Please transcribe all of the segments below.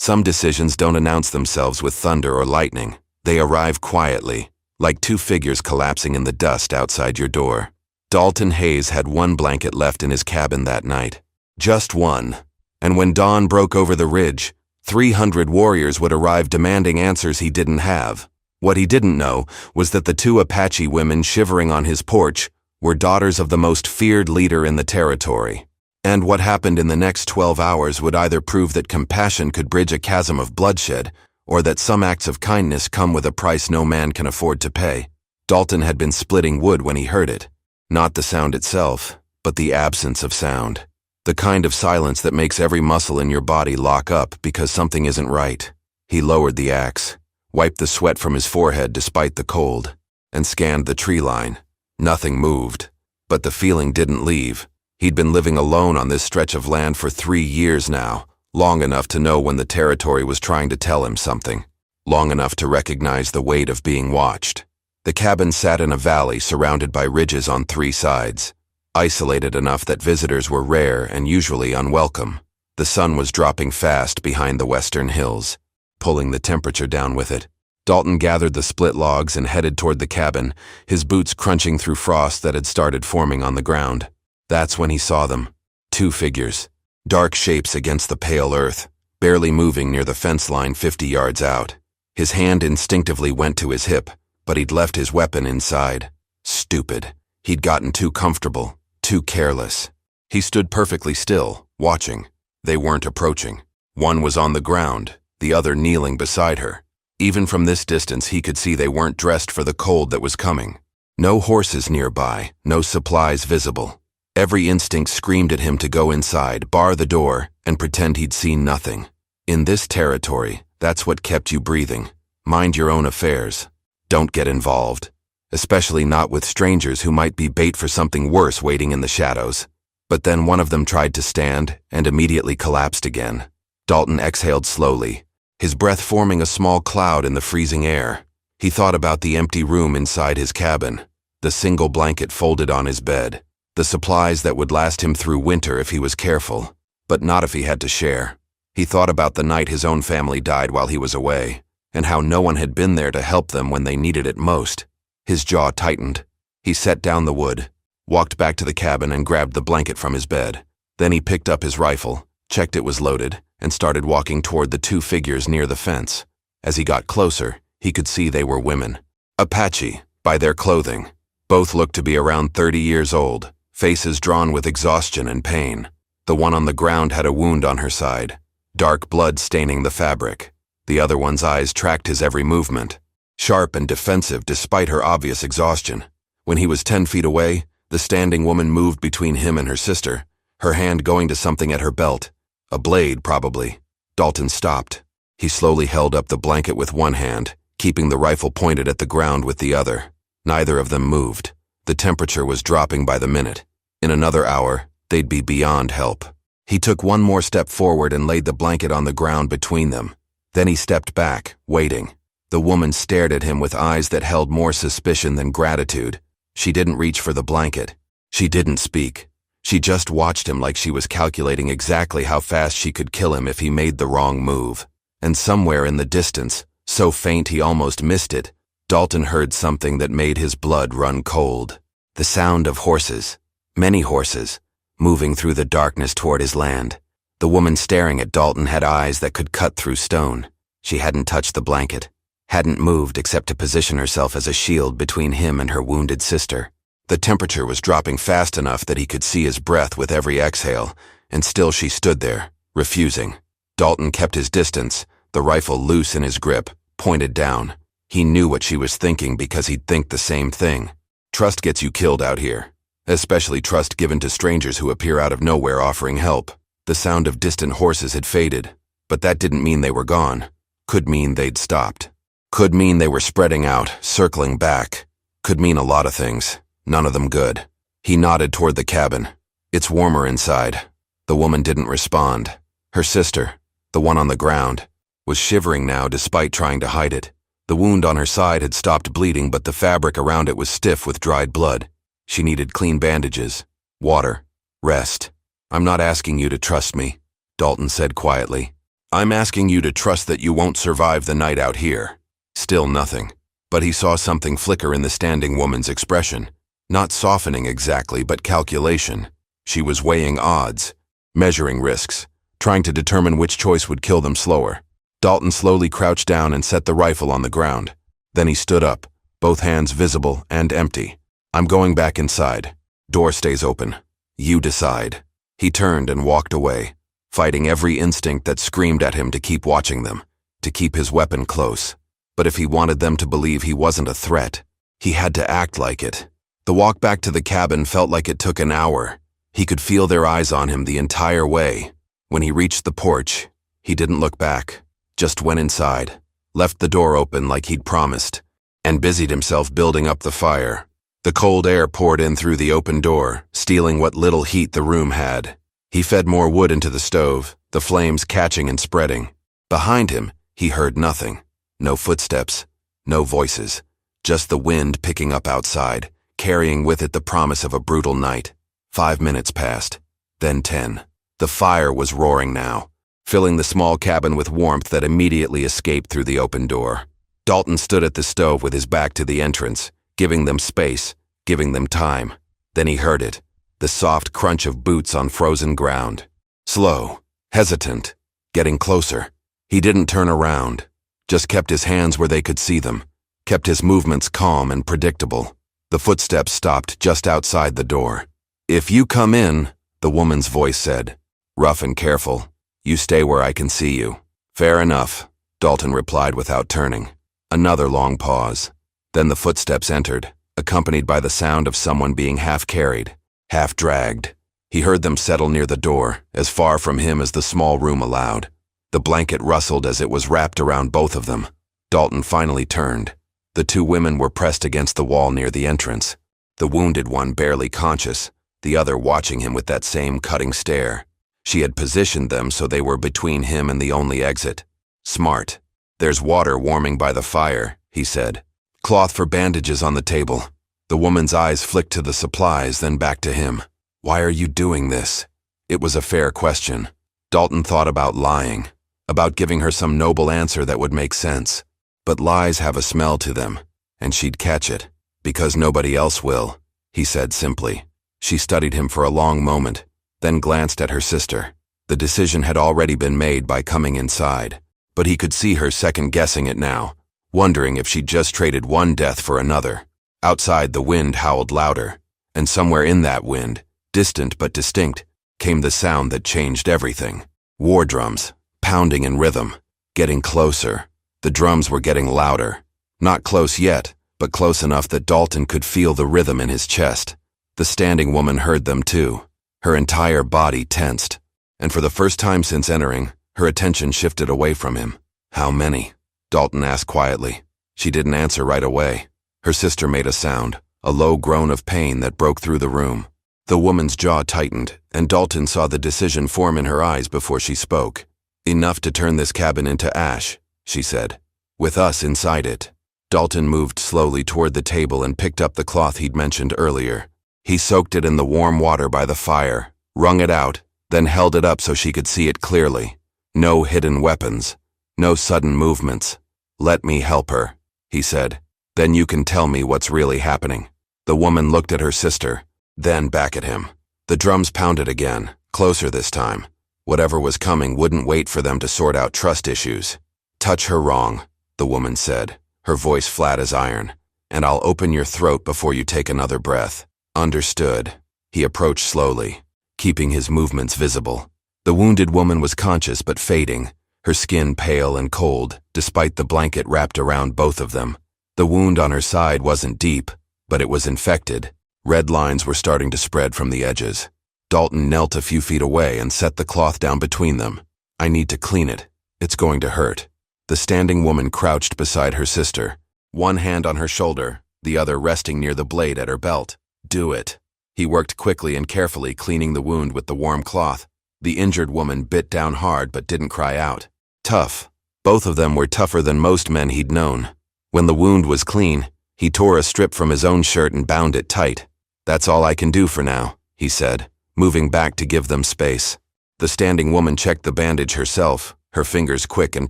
Some decisions don't announce themselves with thunder or lightning. They arrive quietly, like two figures collapsing in the dust outside your door. Dalton Hayes had one blanket left in his cabin that night. Just one. And when dawn broke over the ridge, 300 warriors would arrive demanding answers he didn't have. What he didn't know was that the two Apache women shivering on his porch were daughters of the most feared leader in the territory. And what happened in the next 12 hours would either prove that compassion could bridge a chasm of bloodshed, or that some acts of kindness come with a price no man can afford to pay. Dalton had been splitting wood when he heard it. Not the sound itself, but the absence of sound. The kind of silence that makes every muscle in your body lock up because something isn't right. He lowered the axe, wiped the sweat from his forehead despite the cold, and scanned the tree line. Nothing moved, but the feeling didn't leave. He'd been living alone on this stretch of land for 3 years now, long enough to know when the territory was trying to tell him something, long enough to recognize the weight of being watched. The cabin sat in a valley surrounded by ridges on 3 sides, isolated enough that visitors were rare and usually unwelcome. The sun was dropping fast behind the western hills, pulling the temperature down with it. Dalton gathered the split logs and headed toward the cabin, his boots crunching through frost that had started forming on the ground. That's when he saw them. 2 figures, dark shapes against the pale earth, barely moving near the fence line 50 yards out. His hand instinctively went to his hip, but he'd left his weapon inside. Stupid. He'd gotten too comfortable, too careless. He stood perfectly still, watching. They weren't approaching. One was on the ground, the other kneeling beside her. Even from this distance he could see they weren't dressed for the cold that was coming. No horses nearby, no supplies visible. Every instinct screamed at him to go inside, bar the door, and pretend he'd seen nothing. In this territory, that's what kept you breathing. Mind your own affairs. Don't get involved. Especially not with strangers who might be bait for something worse waiting in the shadows. But then one of them tried to stand and immediately collapsed again. Dalton exhaled slowly, his breath forming a small cloud in the freezing air. He thought about the empty room inside his cabin, the single blanket folded on his bed, the supplies that would last him through winter if he was careful, but not if he had to share. He thought about the night his own family died while he was away, and how no one had been there to help them when they needed it most. His jaw tightened. He set down the wood, walked back to the cabin and grabbed the blanket from his bed. Then he picked up his rifle, checked it was loaded, and started walking toward the 2 figures near the fence. As he got closer, he could see they were women. Apache, by their clothing. Both looked to be around 30 years old, faces drawn with exhaustion and pain. The one on the ground had a wound on her side, dark blood staining the fabric. The other one's eyes tracked his every movement, sharp and defensive despite her obvious exhaustion. When he was 10 feet away, the standing woman moved between him and her sister, her hand going to something at her belt. A blade, probably. Dalton stopped. He slowly held up the blanket with one hand, keeping the rifle pointed at the ground with the other. Neither of them moved. The temperature was dropping by the minute. In another hour, they'd be beyond help. He took one more step forward and laid the blanket on the ground between them. Then he stepped back, waiting. The woman stared at him with eyes that held more suspicion than gratitude. She didn't reach for the blanket. She didn't speak. She just watched him like she was calculating exactly how fast she could kill him if he made the wrong move. And somewhere in the distance, so faint he almost missed it, Dalton heard something that made his blood run cold. The sound of horses. Many horses, moving through the darkness toward his land. The woman staring at Dalton had eyes that could cut through stone. She hadn't touched the blanket, hadn't moved except to position herself as a shield between him and her wounded sister. The temperature was dropping fast enough that he could see his breath with every exhale, and still she stood there, refusing. Dalton kept his distance, the rifle loose in his grip, pointed down. He knew what she was thinking because he'd think the same thing. Trust gets you killed out here. Especially trust given to strangers who appear out of nowhere offering help. The sound of distant horses had faded, but that didn't mean they were gone. Could mean they'd stopped. Could mean they were spreading out, circling back. Could mean a lot of things, none of them good. He nodded toward the cabin. It's warmer inside. The woman didn't respond. Her sister, the one on the ground, was shivering now despite trying to hide it. The wound on her side had stopped bleeding, but the fabric around it was stiff with dried blood. She needed clean bandages, water, rest. "I'm not asking you to trust me," Dalton said quietly. I'm asking you to trust that you won't survive the night out here." Still nothing. But he saw something flicker in the standing woman's expression. Not softening exactly, but calculation. She was weighing odds, measuring risks, trying to determine which choice would kill them slower. Dalton slowly crouched down and set the rifle on the ground. Then he stood up, both hands visible and empty. "I'm going back inside. Door stays open. You decide." He turned and walked away, fighting every instinct that screamed at him to keep watching them, to keep his weapon close. But if he wanted them to believe he wasn't a threat, he had to act like it. The walk back to the cabin felt like it took an hour. He could feel their eyes on him the entire way. When he reached the porch, he didn't look back, just went inside, left the door open like he'd promised, and busied himself building up the fire. The cold air poured in through the open door, stealing what little heat the room had. He fed more wood into the stove, the flames catching and spreading. Behind him, he heard nothing. No footsteps, no voices, just the wind picking up outside, carrying with it the promise of a brutal night. 5 minutes passed, then 10. The fire was roaring now, filling the small cabin with warmth that immediately escaped through the open door. Dalton stood at the stove with his back to the entrance, giving them space, giving them time. Then he heard it, the soft crunch of boots on frozen ground. Slow, hesitant, getting closer. He didn't turn around, just kept his hands where they could see them, kept his movements calm and predictable. The footsteps stopped just outside the door. "If you come in," the woman's voice said, rough and careful, "you stay where I can see you." "Fair enough," Dalton replied without turning. Another long pause. Then the footsteps entered, accompanied by the sound of someone being half carried, half dragged. He heard them settle near the door, as far from him as the small room allowed. The blanket rustled as it was wrapped around both of them. Dalton finally turned. The two women were pressed against the wall near the entrance, the wounded one barely conscious, the other watching him with that same cutting stare. She had positioned them so they were between him and the only exit. Smart. "There's water warming by the fire," he said. "Cloth for bandages on the table." The woman's eyes flicked to the supplies, then back to him. "Why are you doing this?" It was a fair question. Dalton thought about lying, about giving her some noble answer that would make sense. But lies have a smell to them, and she'd catch it. "Because nobody else will," he said simply. She studied him for a long moment, then glanced at her sister. The decision had already been made by coming inside, but he could see her second-guessing it now, wondering if she'd just traded one death for another. Outside, the wind howled louder, and somewhere in that wind, distant but distinct, came the sound that changed everything. War drums, pounding in rhythm, getting closer. The drums were getting louder. Not close yet, but close enough that Dalton could feel the rhythm in his chest. The standing woman heard them too. Her entire body tensed, and for the first time since entering, her attention shifted away from him. "How many?" Dalton asked quietly. She didn't answer right away. Her sister made a sound, a low groan of pain that broke through the room. The woman's jaw tightened, and Dalton saw the decision form in her eyes before she spoke. "Enough to turn this cabin into ash," she said. "With us inside it." Dalton moved slowly toward the table and picked up the cloth he'd mentioned earlier. He soaked it in the warm water by the fire, wrung it out, then held it up so she could see it clearly. No hidden weapons, no sudden movements. "Let me help her," he said. "Then you can tell me what's really happening." The woman looked at her sister, then back at him. The drums pounded again, closer this time. Whatever was coming wouldn't wait for them to sort out trust issues. "Touch her wrong," the woman said, her voice flat as iron, "and I'll open your throat before you take another breath." "Understood." He approached slowly, keeping his movements visible. The wounded woman was conscious but fading, her skin pale and cold, despite the blanket wrapped around both of them. The wound on her side wasn't deep, but it was infected. Red lines were starting to spread from the edges. Dalton knelt a few feet away and set the cloth down between them. "I need to clean it. It's going to hurt." The standing woman crouched beside her sister, one hand on her shoulder, the other resting near the blade at her belt. "Do it." He worked quickly and carefully, cleaning the wound with the warm cloth. The injured woman bit down hard but didn't cry out. Tough. Both of them were tougher than most men he'd known. When the wound was clean, he tore a strip from his own shirt and bound it tight. "That's all I can do for now," he said, moving back to give them space. The standing woman checked the bandage herself, her fingers quick and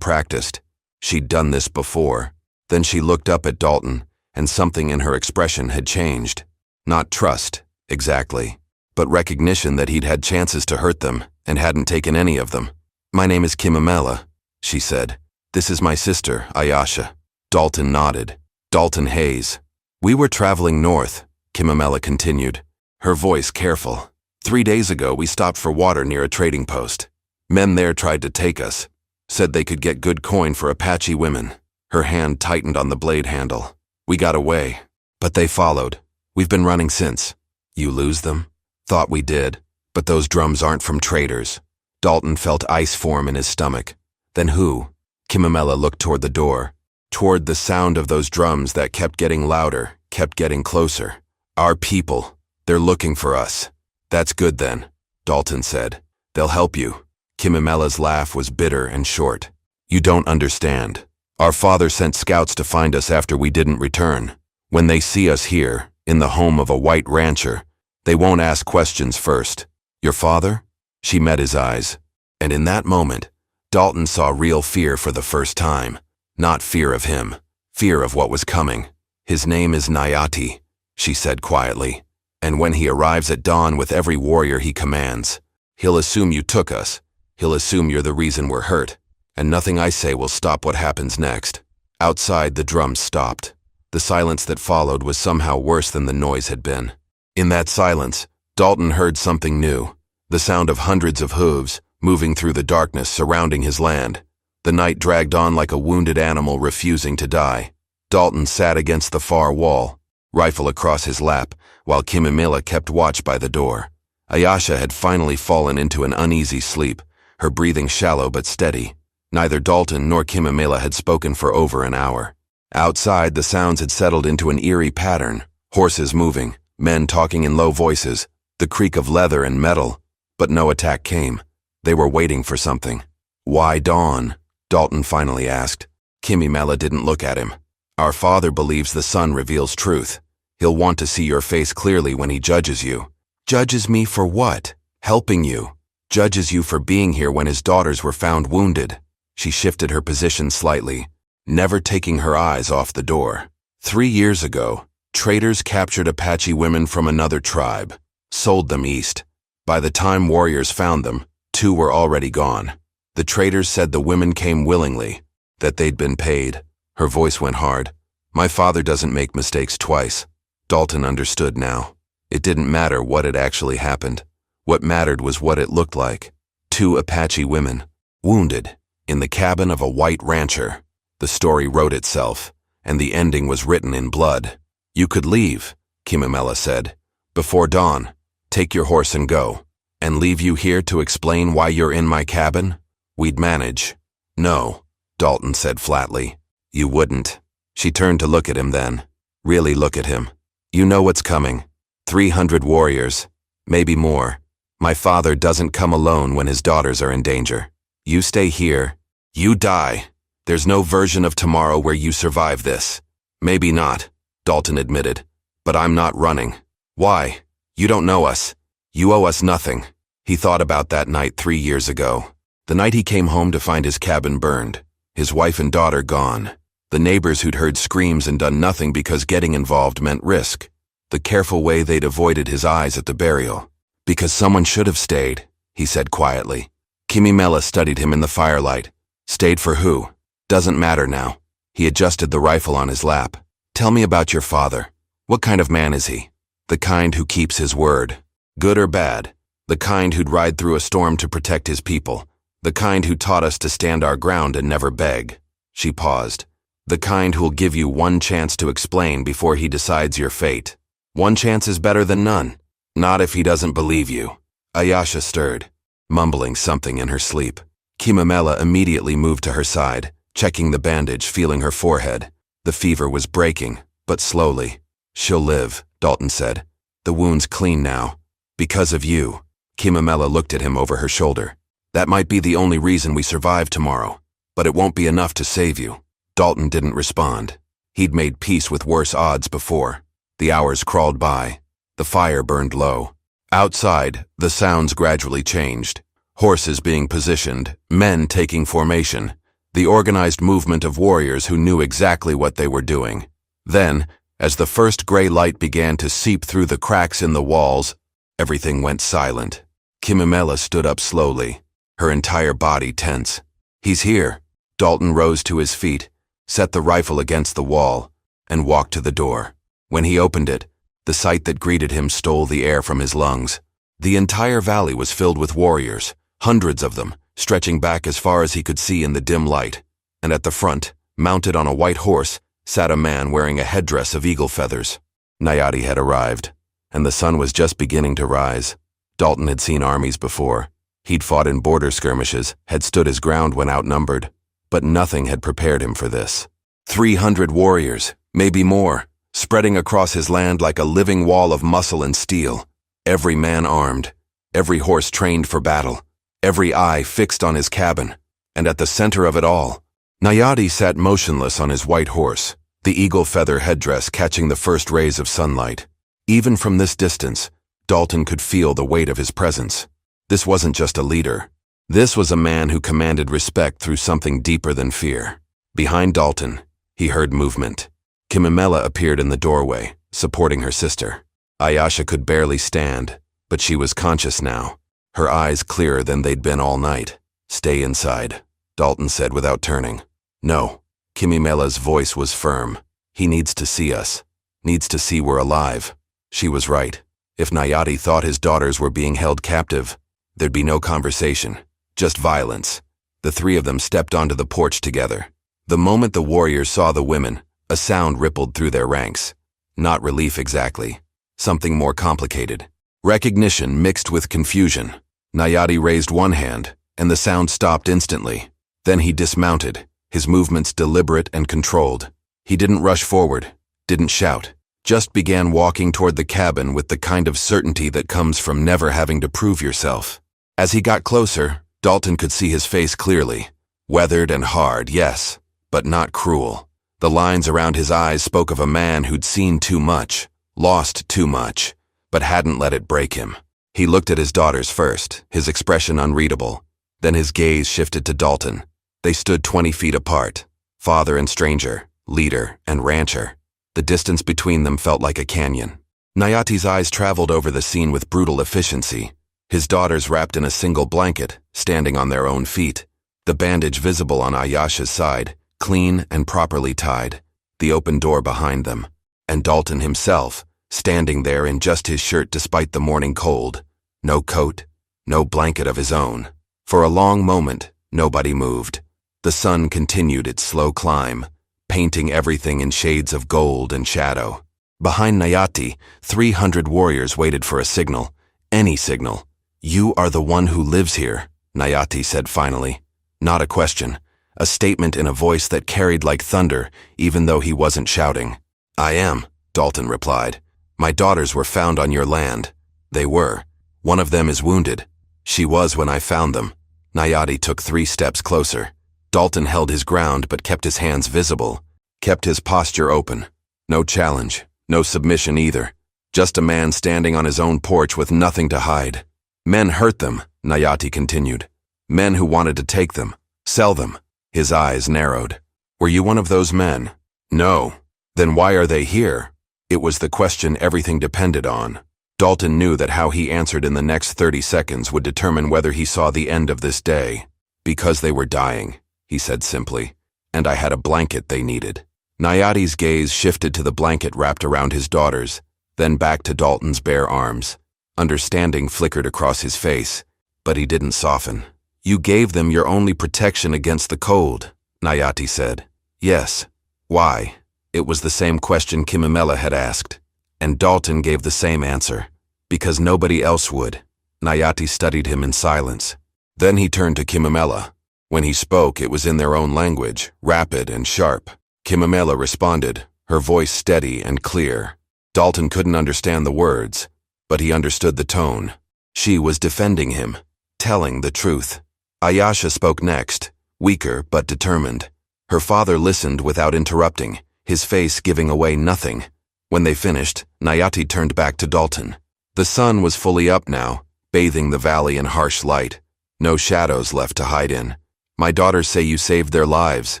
practiced. She'd done this before. Then she looked up at Dalton, and something in her expression had changed. Not trust, exactly, but recognition that he'd had chances to hurt them and hadn't taken any of them. "My name is Kimimela," she said. "This is my sister, Ayasha." Dalton nodded. "Dalton Hayes." "We were traveling north," Kimimela continued, her voice careful. "3 days ago, we stopped for water near a trading post. Men there tried to take us, said they could get good coin for Apache women." Her hand tightened on the blade handle. "We got away, but they followed. We've been running since." "You lose them?" "Thought we did, but those drums aren't from traders." Dalton felt ice form in his stomach. "Then who?" Kimimela looked toward the door, toward the sound of those drums that kept getting louder, kept getting closer. "Our people. They're looking for us." "That's good then," Dalton said. "They'll help you." Kimimela's laugh was bitter and short. "You don't understand. Our father sent scouts to find us after we didn't return. When they see us here, in the home of a white rancher, they won't ask questions first." "Your father?" She met his eyes. And in that moment, Dalton saw real fear for the first time. Not fear of him, fear of what was coming. "His name is Nayati," she said quietly. "And when he arrives at dawn with every warrior he commands, he'll assume you took us. He'll assume you're the reason we're hurt. And nothing I say will stop what happens next." Outside, the drums stopped. The silence that followed was somehow worse than the noise had been. In that silence, Dalton heard something new, the sound of hundreds of hooves moving through the darkness surrounding his land. The night dragged on like a wounded animal refusing to die. Dalton sat against the far wall, rifle across his lap, while Kimimela kept watch by the door. Ayasha had finally fallen into an uneasy sleep, her breathing shallow but steady. Neither Dalton nor Kimimela had spoken for over an hour. Outside, the sounds had settled into an eerie pattern, horses moving, men talking in low voices, the creak of leather and metal. But no attack came. They were waiting for something. "Why dawn?" Dalton finally asked. Kimimela didn't look at him. "Our father believes the sun reveals truth. He'll want to see your face clearly when he judges you." "Judges me for what?" "Helping you. Judges you for being here when his daughters were found wounded." She shifted her position slightly, never taking her eyes off the door. 3 years ago, traders captured Apache women from another tribe, sold them east. By the time warriors found them, 2 were already gone. The traders said the women came willingly, that they'd been paid. Her voice went hard. "My father doesn't make mistakes twice." Dalton understood now. It didn't matter what had actually happened. What mattered was what it looked like. 2 Apache women, wounded, in the cabin of a white rancher. The story wrote itself, and the ending was written in blood. "You could leave," Kimimela said. "Before dawn, take your horse and go. And leave you here to explain why you're in my cabin? We'd manage." "No," Dalton said flatly. "You wouldn't." She turned to look at him then. Really look at him. "You know what's coming. 300 warriors, maybe more. My father doesn't come alone when his daughters are in danger. You stay here, you die. There's no version of tomorrow where you survive this." "Maybe not," Dalton admitted. "But I'm not running." "Why? You don't know us. You owe us nothing." He thought about that night 3 years ago. The night he came home to find his cabin burned, his wife and daughter gone. The neighbors who'd heard screams and done nothing because getting involved meant risk. The careful way they'd avoided his eyes at the burial. "Because someone should have stayed," he said quietly. Kimimela studied him in the firelight. "Stayed for who?" "Doesn't matter now." He adjusted the rifle on his lap. "Tell me about your father. What kind of man is he?" "The kind who keeps his word. Good or bad. The kind who'd ride through a storm to protect his people. The kind who taught us to stand our ground and never beg." She paused. "The kind who'll give you one chance to explain before he decides your fate. One chance is better than none. Not if he doesn't believe you." Ayasha stirred, mumbling something in her sleep. Kimimela immediately moved to her side, checking the bandage, feeling her forehead. The fever was breaking, but slowly. "She'll live," Dalton said. "The wound's clean now. Because of you." Kimimela looked at him over her shoulder. "That might be the only reason we survive tomorrow, but it won't be enough to save you." Dalton didn't respond. He'd made peace with worse odds before. The hours crawled by. The fire burned low. Outside, the sounds gradually changed. Horses being positioned, men taking formation, the organized movement of warriors who knew exactly what they were doing. Then, as the first gray light began to seep through the cracks in the walls, everything went silent. Kimimela stood up slowly, her entire body tense. "He's here." Dalton rose to his feet, set the rifle against the wall, and walked to the door. When he opened it, the sight that greeted him stole the air from his lungs. The entire valley was filled with warriors, hundreds of them, stretching back as far as he could see in the dim light. And at the front, mounted on a white horse, sat a man wearing a headdress of eagle feathers. Nayati had arrived, and the sun was just beginning to rise. Dalton had seen armies before. He'd fought in border skirmishes, had stood his ground when outnumbered, but nothing had prepared him for this. 300 warriors, maybe more, spreading across his land like a living wall of muscle and steel. Every man armed, every horse trained for battle, every eye fixed on his cabin. And at the center of it all, Nayati sat motionless on his white horse, the eagle feather headdress catching the first rays of sunlight. Even from this distance, Dalton could feel the weight of his presence. This wasn't just a leader. This was a man who commanded respect through something deeper than fear. Behind Dalton, he heard movement. Kimimela appeared in the doorway, supporting her sister. Ayasha could barely stand, but she was conscious now, her eyes clearer than they'd been all night. "Stay inside," Dalton said without turning. "No." Kimimela's voice was firm. "He needs to see us. Needs to see we're alive." She was right. If Nayati thought his daughters were being held captive, there'd be no conversation, just violence. The three of them stepped onto the porch together. The moment the warriors saw the women, a sound rippled through their ranks. Not relief exactly. Something more complicated. Recognition mixed with confusion. Nayati raised one hand, and the sound stopped instantly. Then he dismounted, his movements deliberate and controlled. He didn't rush forward, didn't shout, just began walking toward the cabin with the kind of certainty that comes from never having to prove yourself. As he got closer, Dalton could see his face clearly. Weathered and hard, yes, but not cruel. The lines around his eyes spoke of a man who'd seen too much, lost too much, but hadn't let it break him. He looked at his daughters first, his expression unreadable. Then his gaze shifted to Dalton. They stood 20 feet apart, father and stranger, leader and rancher. The distance between them felt like a canyon. Nayati's eyes traveled over the scene with brutal efficiency. His daughters wrapped in a single blanket, standing on their own feet. The bandage visible on Ayasha's side, clean and properly tied. The open door behind them. And Dalton himself, standing there in just his shirt despite the morning cold. No coat, no blanket of his own. For a long moment, nobody moved. The sun continued its slow climb, painting everything in shades of gold and shadow. Behind Nayati, 300 warriors waited for a signal. Any signal. "You are the one who lives here," Nayati said finally. Not a question. A statement in a voice that carried like thunder, even though he wasn't shouting. "I am," Dalton replied. "My daughters were found on your land." They were. "One of them is wounded." "She was when I found them." Nayati took 3 steps closer. Dalton held his ground but kept his hands visible, kept his posture open. No challenge, no submission either. Just a man standing on his own porch with nothing to hide. "Men hurt them," Nayati continued. "Men who wanted to take them, sell them." His eyes narrowed. "Were you one of those men?" "No." "Then why are they here?" It was the question everything depended on. Dalton knew that how he answered in the next 30 seconds would determine whether he saw the end of this day. "Because they were dying," he said simply, "and I had a blanket they needed." Nayati's gaze shifted to the blanket wrapped around his daughters, then back to Dalton's bare arms. Understanding flickered across his face, but he didn't soften. "You gave them your only protection against the cold," Nayati said. "Yes. Why?" It was the same question Kimimela had asked, and Dalton gave the same answer. "Because nobody else would." Nayati studied him in silence. Then he turned to Kimimela. When he spoke, it was in their own language, rapid and sharp. Kimimela responded, her voice steady and clear. Dalton couldn't understand the words, but he understood the tone. She was defending him, telling the truth. Ayasha spoke next, weaker but determined. Her father listened without interrupting, his face giving away nothing. When they finished, Nayati turned back to Dalton. The sun was fully up now, bathing the valley in harsh light. No shadows left to hide in. My daughters say you saved their lives,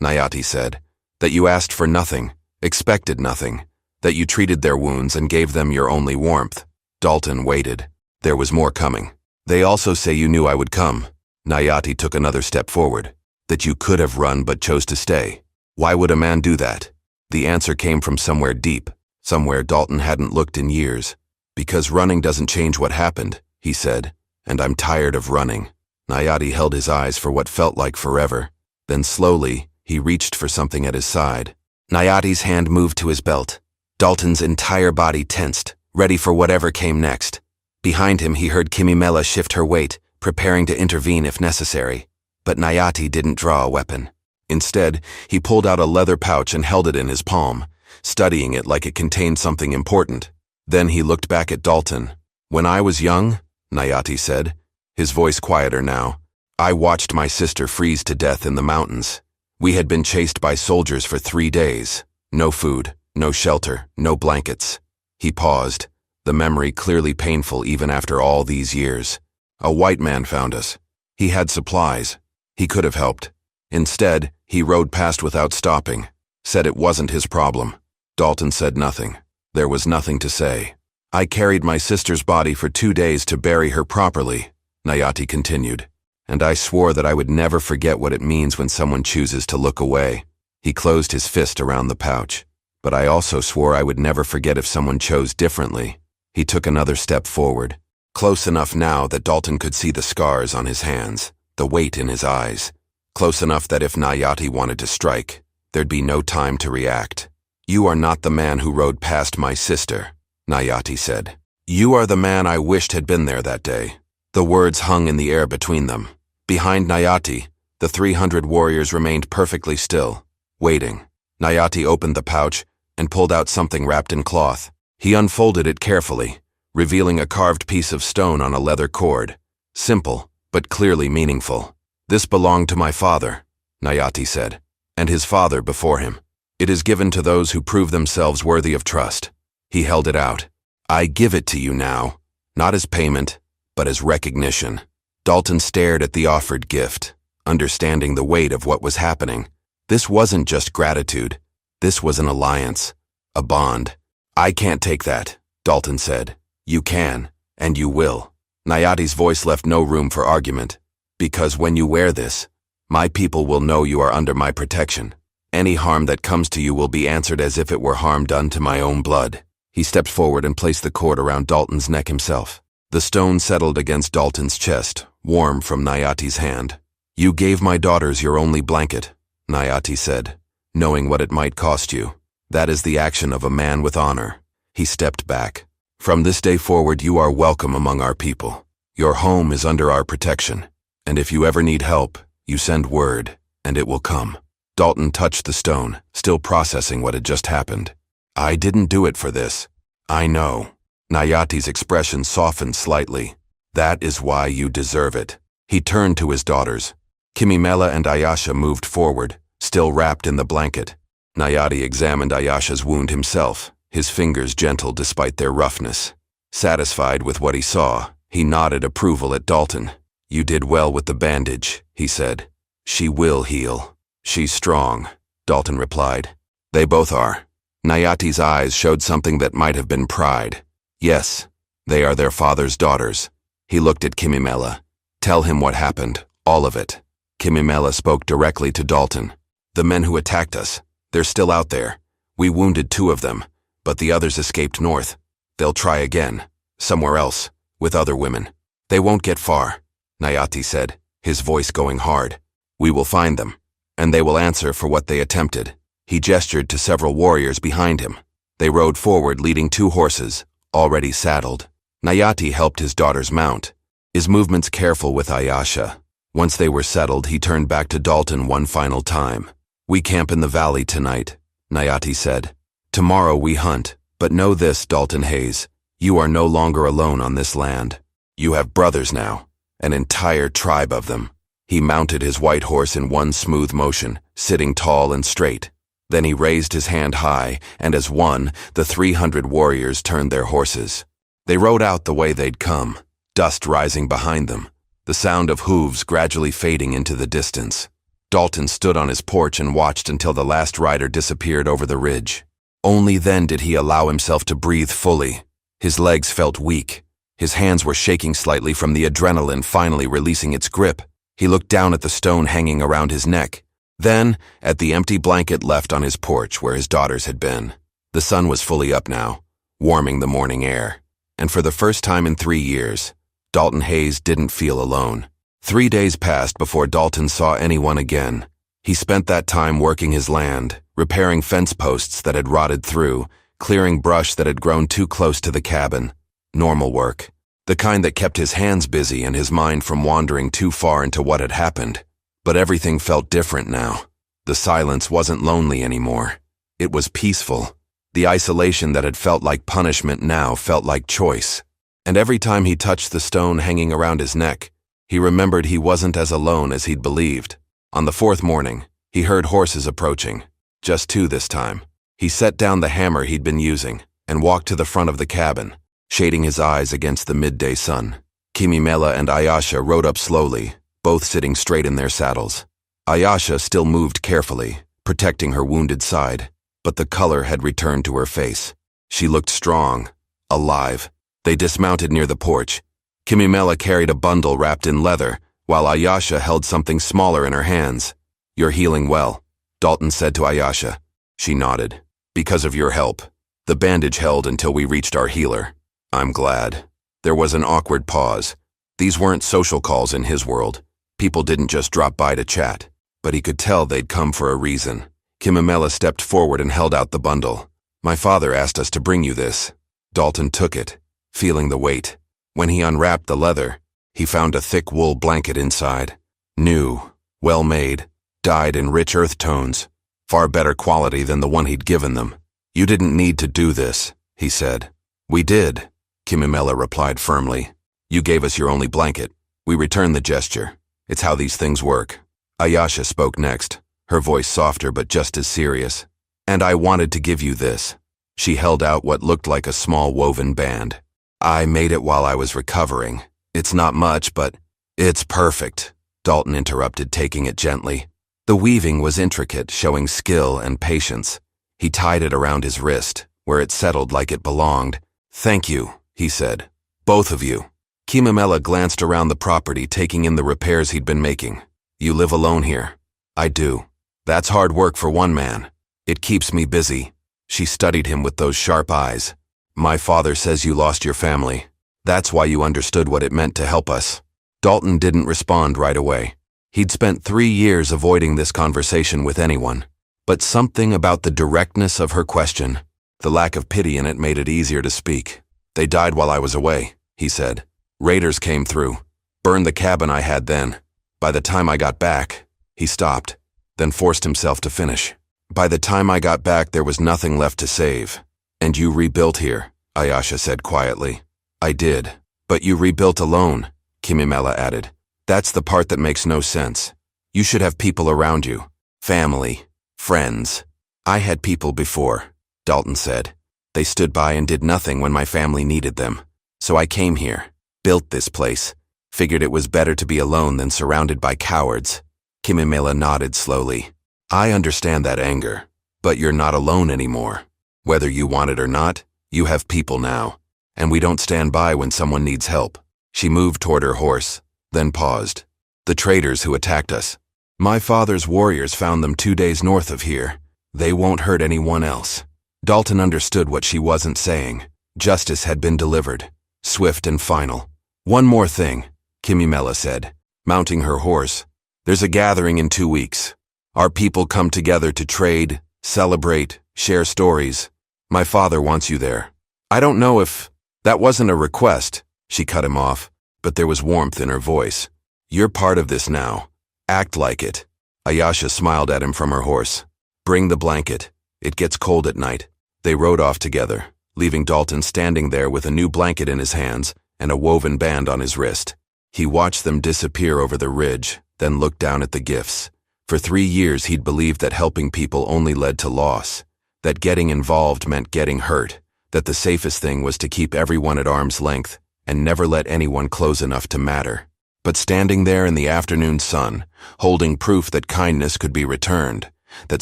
Nayati said. That you asked for nothing, expected nothing. That you treated their wounds and gave them your only warmth. Dalton waited. There was more coming. They also say you knew I would come. Nayati took another step forward. That you could have run but chose to stay. Why would a man do that? The answer came from somewhere deep, somewhere Dalton hadn't looked in years. Because running doesn't change what happened, he said, and I'm tired of running. Nayati held his eyes for what felt like forever. Then slowly, he reached for something at his side. Nayati's hand moved to his belt. Dalton's entire body tensed, ready for whatever came next. Behind him, he heard Kimimela shift her weight, preparing to intervene if necessary. But Nayati didn't draw a weapon. Instead, he pulled out a leather pouch and held it in his palm, studying it like it contained something important. Then he looked back at Dalton. When I was young, Nayati said, his voice quieter now, I watched my sister freeze to death in the mountains. We had been chased by soldiers for 3 days. No food, no shelter, no blankets. He paused, the memory clearly painful even after all these years. A white man found us. He had supplies. He could have helped. Instead, he rode past without stopping, said it wasn't his problem. Dalton said nothing. There was nothing to say. I carried my sister's body for 2 days to bury her properly, Nayati continued, and I swore that I would never forget what it means when someone chooses to look away. He closed his fist around the pouch. But I also swore I would never forget if someone chose differently. He took another step forward, close enough now that Dalton could see the scars on his hands, the weight in his eyes, close enough that if Nayati wanted to strike, there'd be no time to react. You are not the man who rode past my sister, Nayati said. You are the man I wished had been there that day. The words hung in the air between them. Behind Nayati, the 300 warriors remained perfectly still, waiting. Nayati opened the pouch and pulled out something wrapped in cloth. He unfolded it carefully, revealing a carved piece of stone on a leather cord. Simple, but clearly meaningful. This belonged to my father, Nayati said, and his father before him. It is given to those who prove themselves worthy of trust. He held it out. I give it to you now, not as payment, but as recognition. Dalton stared at the offered gift, understanding the weight of what was happening. This wasn't just gratitude. This was an alliance, a bond. I can't take that, Dalton said. You can, and you will. Nayati's voice left no room for argument. Because when you wear this, my people will know you are under my protection. Any harm that comes to you will be answered as if it were harm done to my own blood. He stepped forward and placed the cord around Dalton's neck himself. The stone settled against Dalton's chest, warm from Nayati's hand. You gave my daughters your only blanket, Nayati said, knowing what it might cost you. That is the action of a man with honor. He stepped back. From this day forward, you are welcome among our people. Your home is under our protection. And if you ever need help, you send word, and it will come. Dalton touched the stone, still processing what had just happened. I didn't do it for this. I know. Nayati's expression softened slightly. That is why you deserve it. He turned to his daughters. Kimimela and Ayasha moved forward, still wrapped in the blanket. Nayati examined Ayasha's wound himself, his fingers gentle despite their roughness. Satisfied with what he saw, he nodded approval at Dalton. You did well with the bandage, he said. She will heal. She's strong, Dalton replied. They both are. Nayati's eyes showed something that might have been pride. Yes, they are their father's daughters. He looked at Kimimela. Tell him what happened, all of it. Kimimela spoke directly to Dalton. The men who attacked us, they're still out there. We wounded 2 of them, but the others escaped north. They'll try again, somewhere else, with other women. They won't get far, Nayati said, his voice going hard. We will find them, and they will answer for what they attempted. He gestured to several warriors behind him. They rode forward leading 2 horses, already saddled. Nayati helped his daughters mount, his movements careful with Ayasha. Once they were settled, he turned back to Dalton one final time. We camp in the valley tonight, Nayati said. Tomorrow we hunt, but know this, Dalton Hayes. You are no longer alone on this land. You have brothers now, an entire tribe of them. He mounted his white horse in one smooth motion, sitting tall and straight. Then he raised his hand high, and as one, the 300 warriors turned their horses. They rode out the way they'd come, dust rising behind them, the sound of hooves gradually fading into the distance. Dalton stood on his porch and watched until the last rider disappeared over the ridge. Only then did he allow himself to breathe fully. His legs felt weak. His hands were shaking slightly from the adrenaline finally releasing its grip. He looked down at the stone hanging around his neck, then at the empty blanket left on his porch where his daughters had been. The sun was fully up now, warming the morning air. And for the first time in 3 years, Dalton Hayes didn't feel alone. 3 days passed before Dalton saw anyone again. He spent that time working his land, repairing fence posts that had rotted through, clearing brush that had grown too close to the cabin. Normal work. The kind that kept his hands busy and his mind from wandering too far into what had happened. But everything felt different now. The silence wasn't lonely anymore. It was peaceful. The isolation that had felt like punishment now felt like choice. And every time he touched the stone hanging around his neck, he remembered he wasn't as alone as he'd believed. On the 4th morning, he heard horses approaching. Just 2 this time. He set down the hammer he'd been using and walked to the front of the cabin, shading his eyes against the midday sun. Kimimela and Ayasha rode up slowly, both sitting straight in their saddles. Ayasha still moved carefully, protecting her wounded side, but the color had returned to her face. She looked strong, alive. They dismounted near the porch. Kimimela carried a bundle wrapped in leather, while Ayasha held something smaller in her hands. "You're healing well," Dalton said to Ayasha. She nodded. "Because of your help. The bandage held until we reached our healer." "I'm glad." There was an awkward pause. These weren't social calls in his world. People didn't just drop by to chat, but he could tell they'd come for a reason. Kimimela stepped forward and held out the bundle. "My father asked us to bring you this." Dalton took it, feeling the weight. When he unwrapped the leather, he found a thick wool blanket inside. New, well-made, dyed in rich earth tones. Far better quality than the one he'd given them. "You didn't need to do this," he said. "We did," Kimimela replied firmly. "You gave us your only blanket. We returned the gesture. It's how these things work." Ayasha spoke next, her voice softer but just as serious. "And I wanted to give you this." She held out what looked like a small woven band. "I made it while I was recovering. It's not much, but it's perfect," Dalton interrupted, taking it gently. The weaving was intricate, showing skill and patience. He tied it around his wrist, where it settled like it belonged. "Thank you," he said. "Both of you." Kimimela glanced around the property, taking in the repairs he'd been making. "You live alone here?" "I do." "That's hard work for one man." "It keeps me busy." She studied him with those sharp eyes. "My father says you lost your family. That's why you understood what it meant to help us." Dalton didn't respond right away. He'd spent 3 years avoiding this conversation with anyone. But something about the directness of her question, the lack of pity in it, made it easier to speak. "They died while I was away," he said. "Raiders came through, burned the cabin I had then. By the time I got back," he stopped, then forced himself to finish. "By the time I got back, there was nothing left to save." "And you rebuilt here," Ayasha said quietly. "I did. But you rebuilt alone," Kimimela added. "That's the part that makes no sense. You should have people around you. Family. Friends." "I had people before," Dalton said. "They stood by and did nothing when my family needed them. So I came here, built this place, figured it was better to be alone than surrounded by cowards." Kimimela nodded slowly. "I understand that anger, but you're not alone anymore. Whether you want it or not, you have people now, and we don't stand by when someone needs help." She moved toward her horse, then paused. "The traders who attacked us. My father's warriors found them 2 days north of here. They won't hurt anyone else." Dalton understood what she wasn't saying. Justice had been delivered, swift and final. "One more thing," Kimimela said, mounting her horse. "There's a gathering in 2 weeks. Our people come together to trade, celebrate, share stories. My father wants you there." "I don't know if—" "That wasn't a request," she cut him off, but there was warmth in her voice. "You're part of this now. Act like it." Ayasha smiled at him from her horse. "Bring the blanket. It gets cold at night." They rode off together, leaving Dalton standing there with a new blanket in his hands and a woven band on his wrist. He watched them disappear over the ridge, then looked down at the gifts. For 3 years he'd believed that helping people only led to loss, that getting involved meant getting hurt, that the safest thing was to keep everyone at arm's length and never let anyone close enough to matter. But standing there in the afternoon sun, holding proof that kindness could be returned, that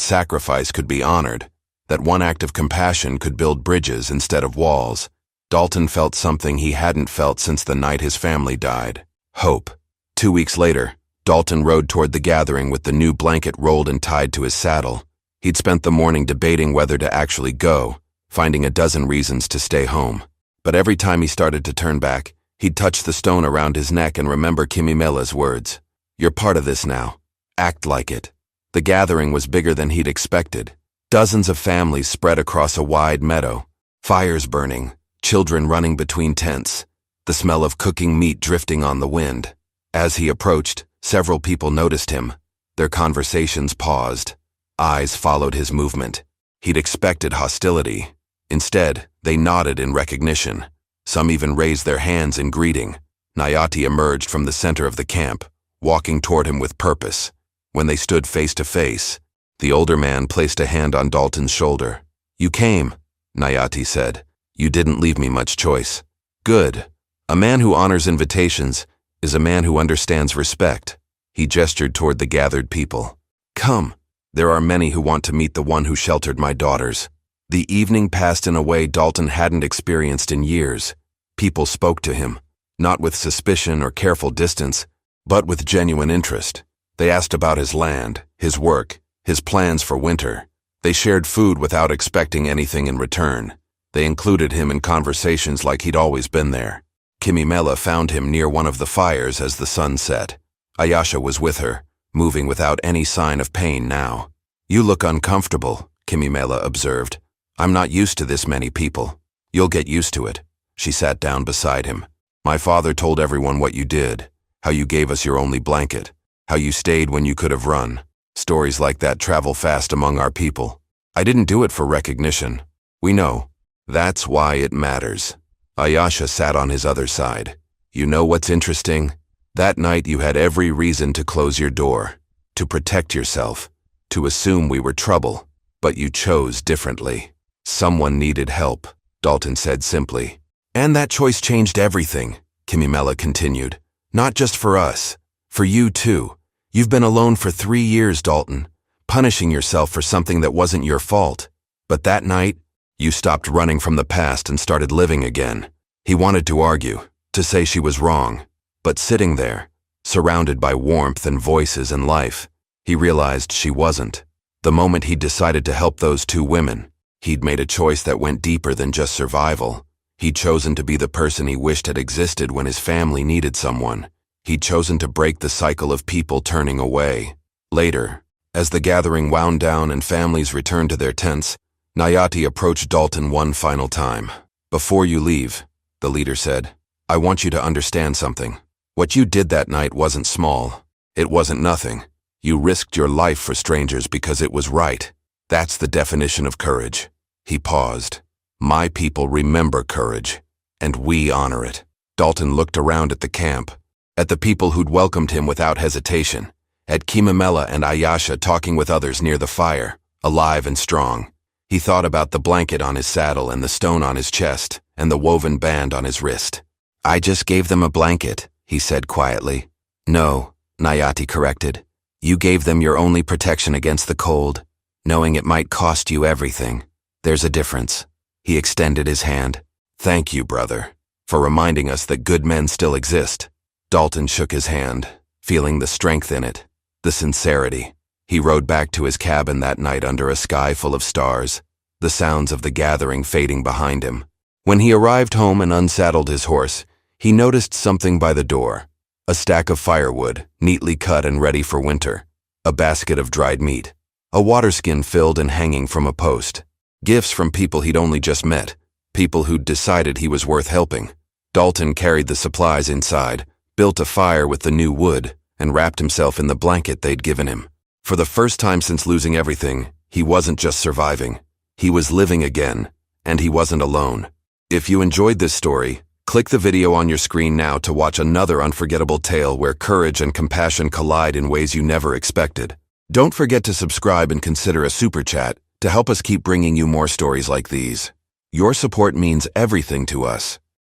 sacrifice could be honored, that one act of compassion could build bridges instead of walls, Dalton felt something he hadn't felt since the night his family died. Hope. 2 weeks later, Dalton rode toward the gathering with the new blanket rolled and tied to his saddle. He'd spent the morning debating whether to actually go, finding a dozen reasons to stay home. But every time he started to turn back, he'd touch the stone around his neck and remember Kimimela's words. "You're part of this now. Act like it." The gathering was bigger than he'd expected. Dozens of families spread across a wide meadow, fires burning, children running between tents, the smell of cooking meat drifting on the wind. As he approached, several people noticed him. Their conversations paused. Eyes followed his movement. He'd expected hostility. Instead, they nodded in recognition. Some even raised their hands in greeting. Nayati emerged from the center of the camp, walking toward him with purpose. When they stood face to face, the older man placed a hand on Dalton's shoulder. "You came," Nayati said. "You didn't leave me much choice." "Good. A man who honors invitations is a man who understands respect." He gestured toward the gathered people. "Come. There are many who want to meet the one who sheltered my daughters." The evening passed in a way Dalton hadn't experienced in years. People spoke to him, not with suspicion or careful distance, but with genuine interest. They asked about his land, his work, his plans for winter. They shared food without expecting anything in return. They included him in conversations like he'd always been there. Kimimela found him near one of the fires as the sun set. Ayasha was with her, moving without any sign of pain now. "You look uncomfortable," Kimimela observed. "I'm not used to this many people." "You'll get used to it." She sat down beside him. "My father told everyone what you did, how you gave us your only blanket, how you stayed when you could have run. Stories like that travel fast among our people. I didn't do it for recognition. We know. That's why it matters." Ayasha sat on his other side. "You know what's interesting? That night you had every reason to close your door, to protect yourself, to assume we were trouble, but you chose differently. Someone needed help," Dalton said simply. "And that choice changed everything," Kimimela continued. "Not just for us, for you too. You've been alone for 3 years, Dalton, punishing yourself for something that wasn't your fault. But that night, you stopped running from the past and started living again." He wanted to argue, to say she was wrong, but sitting there, surrounded by warmth and voices and life, he realized she wasn't. The moment he'd decided to help those 2 women, he'd made a choice that went deeper than just survival. He'd chosen to be the person he wished had existed when his family needed someone. He'd chosen to break the cycle of people turning away. Later, as the gathering wound down and families returned to their tents, Nayati approached Dalton one final time. "Before you leave," the leader said, "I want you to understand something. What you did that night wasn't small. It wasn't nothing. You risked your life for strangers because it was right. That's the definition of courage." He paused. "My people remember courage, and we honor it." Dalton looked around at the camp, at the people who'd welcomed him without hesitation, at Kimimela and Ayasha talking with others near the fire, alive and strong. He thought about the blanket on his saddle and the stone on his chest and the woven band on his wrist. "I just gave them a blanket," he said quietly. "No," Nayati corrected. "You gave them your only protection against the cold, knowing it might cost you everything. There's a difference." He extended his hand. "Thank you, brother, for reminding us that good men still exist." Dalton shook his hand, feeling the strength in it, the sincerity. He rode back to his cabin that night under a sky full of stars, the sounds of the gathering fading behind him. When he arrived home and unsaddled his horse, he noticed something by the door. A stack of firewood, neatly cut and ready for winter. A basket of dried meat. A water skin filled and hanging from a post. Gifts from people he'd only just met, people who'd decided he was worth helping. Dalton carried the supplies inside, built a fire with the new wood, and wrapped himself in the blanket they'd given him. For the first time since losing everything, he wasn't just surviving. He was living again, and he wasn't alone. If you enjoyed this story, click the video on your screen now to watch another unforgettable tale where courage and compassion collide in ways you never expected. Don't forget to subscribe and consider a super chat to help us keep bringing you more stories like these. Your support means everything to us.